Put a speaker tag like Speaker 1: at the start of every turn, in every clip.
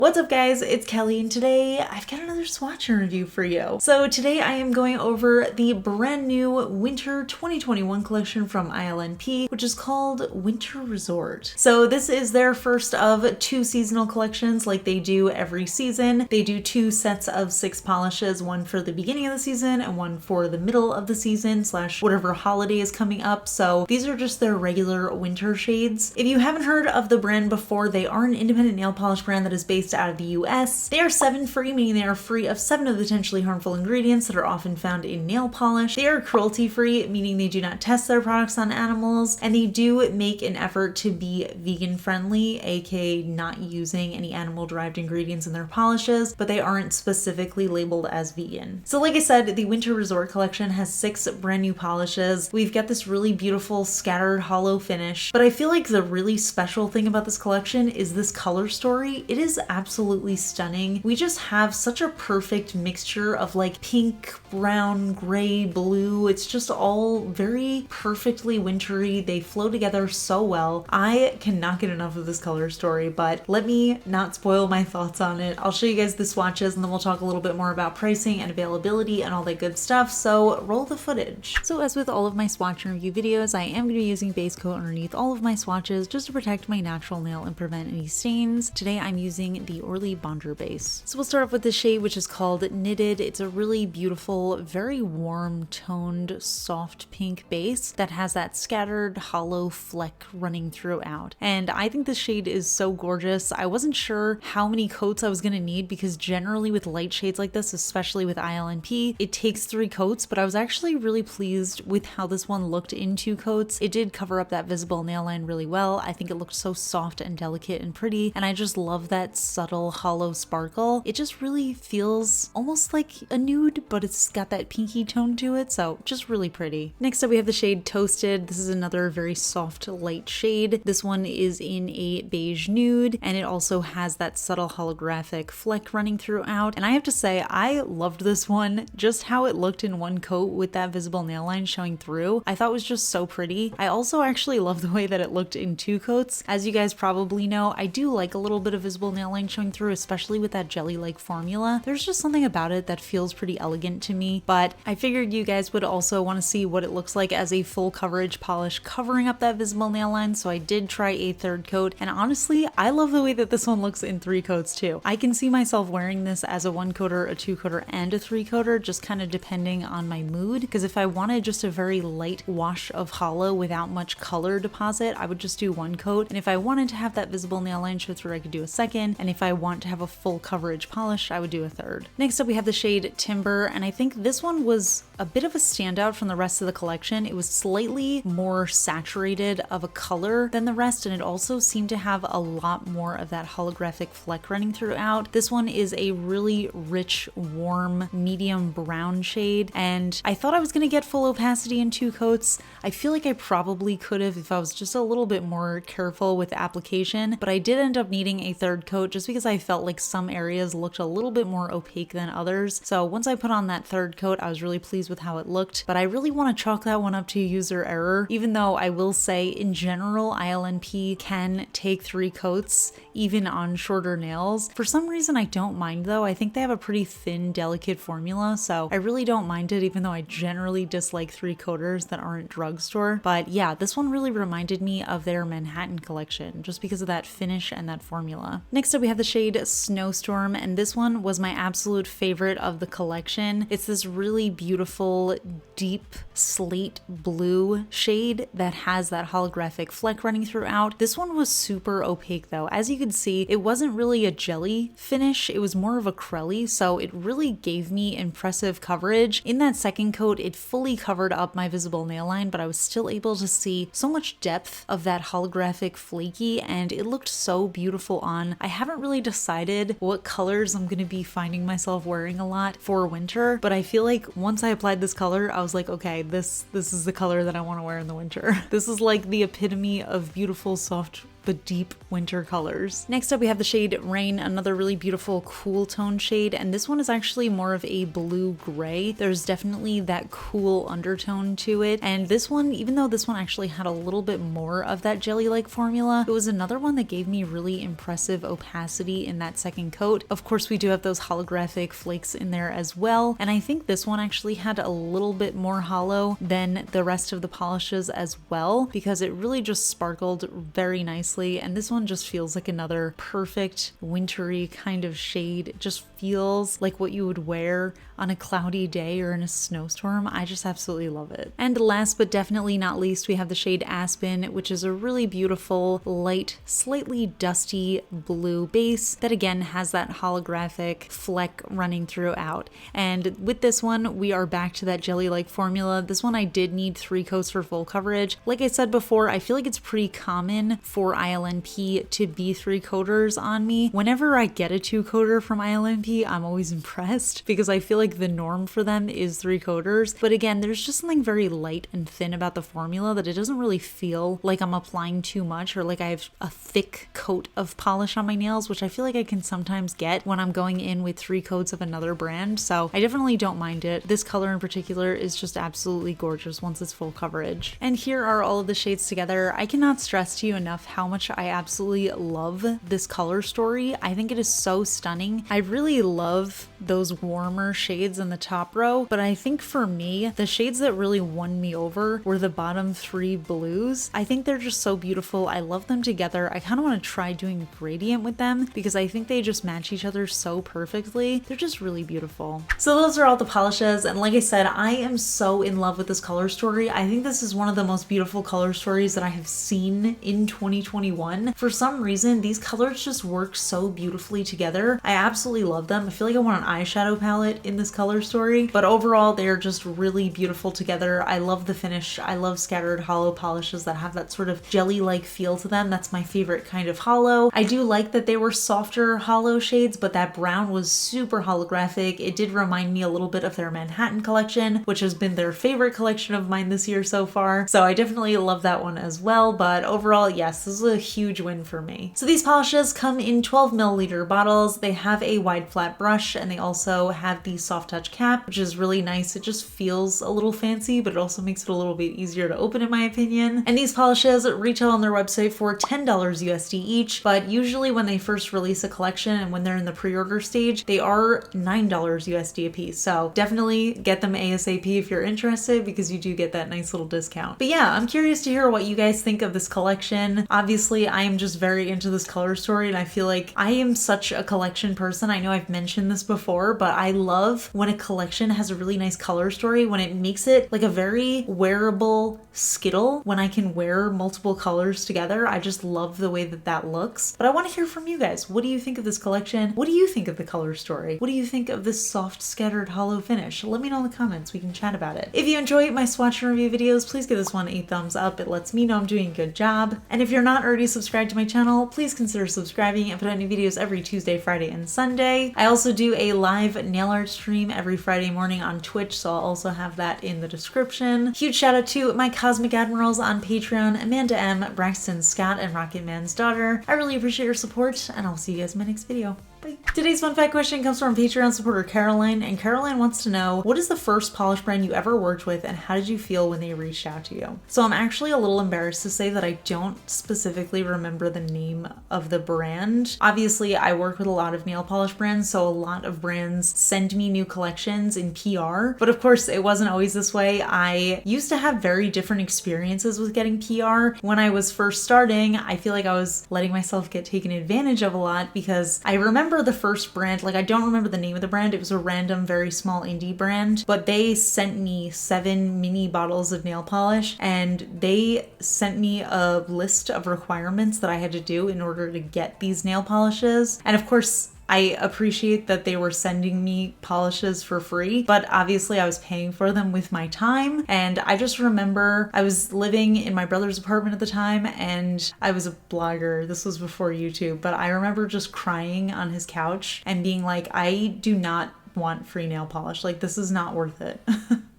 Speaker 1: What's up guys, it's Kelly and today I've got another swatch review for you. So today I am going over the brand new Winter 2021 collection from ILNP, which is called Winter Resort. So this is their first of 2 seasonal collections like they do every season. They do 2 sets of 6 polishes, one for the beginning of the season and one for the middle of the season / whatever holiday is coming up. So these are just their regular winter shades. If you haven't heard of the brand before, they are an independent nail polish brand that is based out of the US. They are 7 free, meaning they are free of 7 of the potentially harmful ingredients that are often found in nail polish. They are cruelty free, meaning they do not test their products on animals, and they do make an effort to be vegan friendly, aka not using any animal derived ingredients in their polishes, but they aren't specifically labeled as vegan. So like I said, the Winter Resort collection has 6 brand new polishes. We've got this really beautiful scattered hollow finish, but I feel like the really special thing about this collection is this color story. It is absolutely stunning. We just have such a perfect mixture of like pink, brown, gray, blue. It's just all very perfectly wintry. They flow together so well. I cannot get enough of this color story, but let me not spoil my thoughts on it. I'll show you guys the swatches and then we'll talk a little bit more about pricing and availability and all that good stuff. So roll the footage. So as with all of my swatch review videos, I am going to be using base coat underneath all of my swatches just to protect my natural nail and prevent any stains. Today I'm using the Orly Bonder base. So we'll start off with the shade which is called Knitted. It's a really beautiful, very warm toned, soft pink base that has that scattered hollow fleck running throughout. And I think this shade is so gorgeous. I wasn't sure how many coats I was going to need because generally with light shades like this, especially with ILNP, it takes 3 coats, but I was actually really pleased with how this one looked in 2 coats. It did cover up that visible nail line really well. I think it looked so soft and delicate and pretty, and I just love that subtle hollow sparkle. It just really feels almost like a nude, but it's got that pinky tone to it, so just really pretty. Next up we have the shade Toasted. This is another very soft light shade. This one is in a beige nude, and it also has that subtle holographic fleck running throughout, and I have to say I loved this one. Just how it looked in 1 coat with that visible nail line showing through, I thought it was just so pretty. I also actually love the way that it looked in 2 coats. As you guys probably know, I do like a little bit of visible nail line showing through, especially with that jelly-like formula. There's just something about it that feels pretty elegant to me, but I figured you guys would also want to see what it looks like as a full coverage polish covering up that visible nail line, so I did try a 3rd coat, and honestly, I love the way that this one looks in 3 coats too. I can see myself wearing this as a 1 coater, a 2 coater, and a 3 coater, just kind of depending on my mood, because if I wanted just a very light wash of hollow without much color deposit, I would just do 1 coat, and if I wanted to have that visible nail line show through, I could do a 2nd, and if I want to have a full coverage polish, I would do a 3rd. Next up we have the shade Timber, and I think this one was a bit of a standout from the rest of the collection. It was slightly more saturated of a color than the rest, and it also seemed to have a lot more of that holographic fleck running throughout. This one is a really rich, warm, medium brown shade, and I thought I was going to get full opacity in 2 coats. I feel like I probably could have if I was just a little bit more careful with the application, but I did end up needing a 3rd coat just because I felt like some areas looked a little bit more opaque than others. So once I put on that 3rd coat, I was really pleased with how it looked, but I really want to chalk that one up to user error, even though I will say in general ILNP can take 3 coats even on shorter nails. For some reason I don't mind though. I think they have a pretty thin, delicate formula, so I really don't mind it, even though I generally dislike 3 coaters that aren't drugstore. But yeah, this one really reminded me of their Manhattan collection just because of that finish and that formula. Next up we have the shade Snowstorm, and this one was my absolute favorite of the collection. It's this really beautiful deep slate blue shade that has that holographic fleck running throughout. This one was super opaque though. As you can see, it wasn't really a jelly finish, it was more of a crelly, so it really gave me impressive coverage. In that 2nd coat, it fully covered up my visible nail line, but I was still able to see so much depth of that holographic flaky, and it looked so beautiful on. I haven't really decided what colors I'm going to be finding myself wearing a lot for winter, but I feel like once I applied this color, I was like, okay, this is the color that I want to wear in the winter. This is like the epitome of beautiful, soft, but deep winter colors. Next up we have the shade Rain, another really beautiful cool tone shade, and this one is actually more of a blue gray. There's definitely that cool undertone to it, and this one, even though this one actually had a little bit more of that jelly-like formula, it was another one that gave me really impressive opacity in that second coat. Of course, we do have those holographic flakes in there as well, and I think this one actually had a little bit more hollow than the rest of the polishes as well, because it really just sparkled very nicely, and this one just feels like another perfect wintry kind of shade. It just feels like what you would wear on a cloudy day or in a snowstorm. I just absolutely love it. And last but definitely not least, we have the shade Aspen, which is a really beautiful, light, slightly dusty blue base that again has that holographic fleck running throughout. And with this one, we are back to that jelly-like formula. This one I did need 3 coats for full coverage. Like I said before, I feel like it's pretty common for ILNP to be 3 coaters on me. Whenever I get a 2 coater from ILNP, I'm always impressed because I feel like the norm for them is 3 coaters. But again, there's just something very light and thin about the formula that it doesn't really feel like I'm applying too much or like I have a thick coat of polish on my nails, which I feel like I can sometimes get when I'm going in with 3 coats of another brand. So I definitely don't mind it. This color in particular is just absolutely gorgeous once it's full coverage. And here are all of the shades together. I cannot stress to you enough how much I absolutely love this color story. I think it is so stunning. I really love those warmer shades in the top row, but I think for me, the shades that really won me over were the bottom 3 blues. I think they're just so beautiful. I love them together. I kind of want to try doing gradient with them because I think they just match each other so perfectly. They're just really beautiful. So those are all the polishes, and like I said, I am so in love with this color story. I think this is one of the most beautiful color stories that I have seen in 2021. For some reason, these colors just work so beautifully together. I absolutely love them. I feel like I want an eyeshadow palette in this color story, but overall they're just really beautiful together. I love the finish. I love scattered hollow polishes that have that sort of jelly-like feel to them. That's my favorite kind of hollow. I do like that they were softer hollow shades, but that brown was super holographic. It did remind me a little bit of their Manhattan collection, which has been their favorite collection of mine this year so far. So I definitely love that one as well, but overall, yes, this is a huge win for me. So these polishes come in 12 milliliter bottles. They have a wide flat brush, and they also have the soft touch cap, which is really nice. It just feels a little fancy, but it also makes it a little bit easier to open in my opinion. And these polishes retail on their website for $10 USD each, but usually when they first release a collection and when they're in the pre-order stage, they are $9 USD a piece. So definitely get them ASAP if you're interested because you do get that nice little discount. But yeah, I'm curious to hear what you guys think of this collection. Obviously, I am just very into this color story, and I feel like I am such a collection person. I know I've mentioned this before, but I love when a collection has a really nice color story, when it makes it like a very wearable Skittle, when I can wear multiple colors together. I just love the way that that looks. But I want to hear from you guys. What do you think of this collection? What do you think of the color story? What do you think of this soft scattered hollow finish? Let me know in the comments. We can chat about it. If you enjoy my swatch and review videos, please give this one a thumbs up. It lets me know I'm doing a good job. And if you're not already subscribed to my channel, please consider subscribing. I put out new videos every Tuesday, Friday, and Sunday. I also do a live nail art stream every Friday morning on Twitch, so I'll also have that in the description. Huge shout out to my Cosmic Admirals on Patreon, Amanda M, Braxton Scott, and Rocket Man's daughter. I really appreciate your support, and I'll see you guys in my next video. Bye. Today's fun fact question comes from Patreon supporter Caroline, and Caroline wants to know, what is the first polish brand you ever worked with, and how did you feel when they reached out to you? So I'm actually a little embarrassed to say that I don't specifically remember the name of the brand. Obviously, I work with a lot of nail polish brands, so a lot of brands send me new collections in PR, but of course it wasn't always this way. I used to have very different experiences with getting PR. When I was first starting, I feel like I was letting myself get taken advantage of a lot because I remember the first brand, like I don't remember the name of the brand, it was a random very small indie brand, but they sent me 7 mini bottles of nail polish, and they sent me a list of requirements that I had to do in order to get these nail polishes. And of course, I appreciate that they were sending me polishes for free, but obviously I was paying for them with my time. And I just remember I was living in my brother's apartment at the time, and I was a blogger. This was before YouTube, but I remember just crying on his couch and being like, I do not want free nail polish. Like, this is not worth it.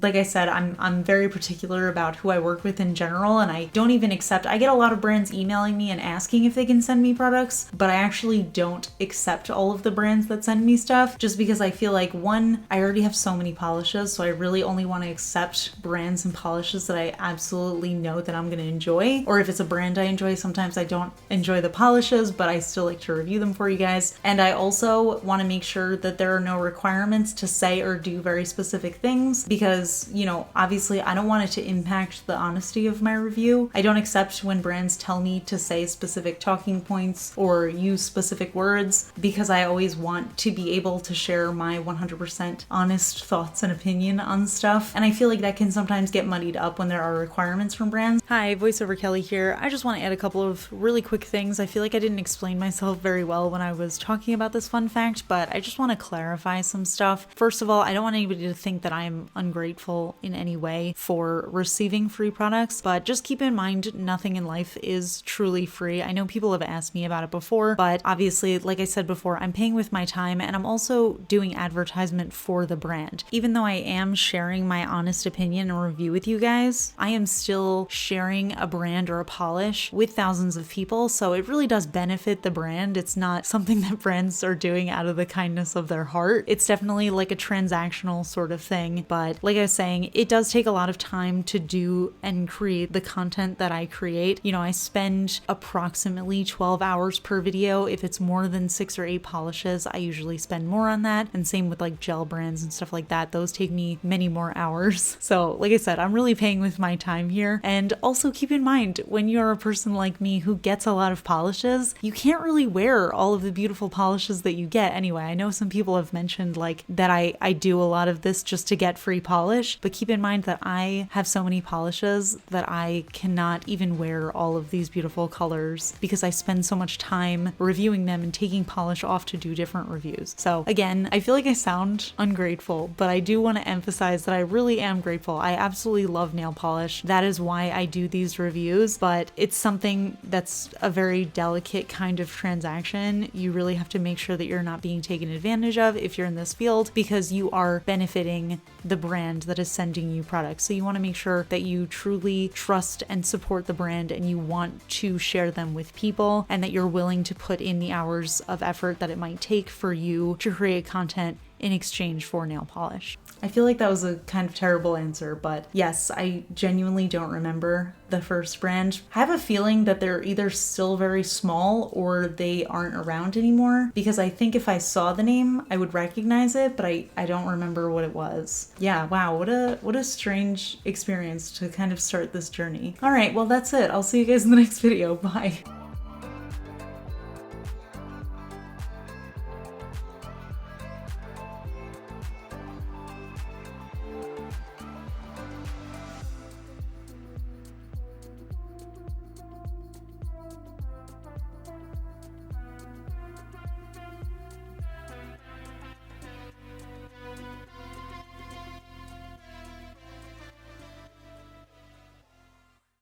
Speaker 1: Like I said, I'm very particular about who I work with in general, and I don't even accept, I get a lot of brands emailing me and asking if they can send me products, but I actually don't accept all of the brands that send me stuff just because I feel like, one, I already have so many polishes, so I really only want to accept brands and polishes that I absolutely know that I'm going to enjoy. Or if it's a brand I enjoy, sometimes I don't enjoy the polishes, but I still like to review them for you guys. And I also want to make sure that there are no requirements to say or do very specific things because, you know, obviously I don't want it to impact the honesty of my review. I don't accept when brands tell me to say specific talking points or use specific words because I always want to be able to share my 100% honest thoughts and opinion on stuff. And I feel like that can sometimes get muddied up when there are requirements from brands. Hi, voiceover Kelly here. I just want to add a couple of really quick things. I feel like I didn't explain myself very well when I was talking about this fun fact, but I just want to clarify some stuff. First of all, I don't want anybody to think that I'm ungrateful in any way for receiving free products, but just keep in mind nothing in life is truly free. I know people have asked me about it before, but obviously, like I said before, I'm paying with my time and I'm also doing advertisement for the brand. Even though I am sharing my honest opinion and review with you guys, I am still sharing a brand or a polish with thousands of people, so it really does benefit the brand. It's not something that brands are doing out of the kindness of their heart. It's definitely like a transactional sort of thing, but like I was saying, it does take a lot of time to do and create the content that I create. You know, I spend approximately 12 hours per video. If it's more than 6 or 8 polishes, I usually spend more on that, and same with like gel brands and stuff like that. Those take me many more hours. So like I said, I'm really paying with my time here. And also keep in mind, when you're a person like me who gets a lot of polishes, you can't really wear all of the beautiful polishes that you get anyway. I know some people have mentioned like that I do a lot of this just to get free polish, but keep in mind that I have so many polishes that I cannot even wear all of these beautiful colors because I spend so much time reviewing them and taking polish off to do different reviews. So again, I feel like I sound ungrateful, but I do want to emphasize that I really am grateful. I absolutely love nail polish. That is why I do these reviews, but it's something that's a very delicate kind of transaction. You really have to make sure that you're not being taken advantage of if you're in this field because you are benefiting the brand that is sending you products. So you want to make sure that you truly trust and support the brand and you want to share them with people and that you're willing to put in the hours of effort that it might take for you to create content in exchange for nail polish. I feel like that was a kind of terrible answer, but yes, I genuinely don't remember the first brand. I have a feeling that they're either still very small or they aren't around anymore because I think if I saw the name, I would recognize it, but I don't remember what it was. Yeah, wow, what a strange experience to kind of start this journey. All right, well, that's it. I'll see you guys in the next video. Bye.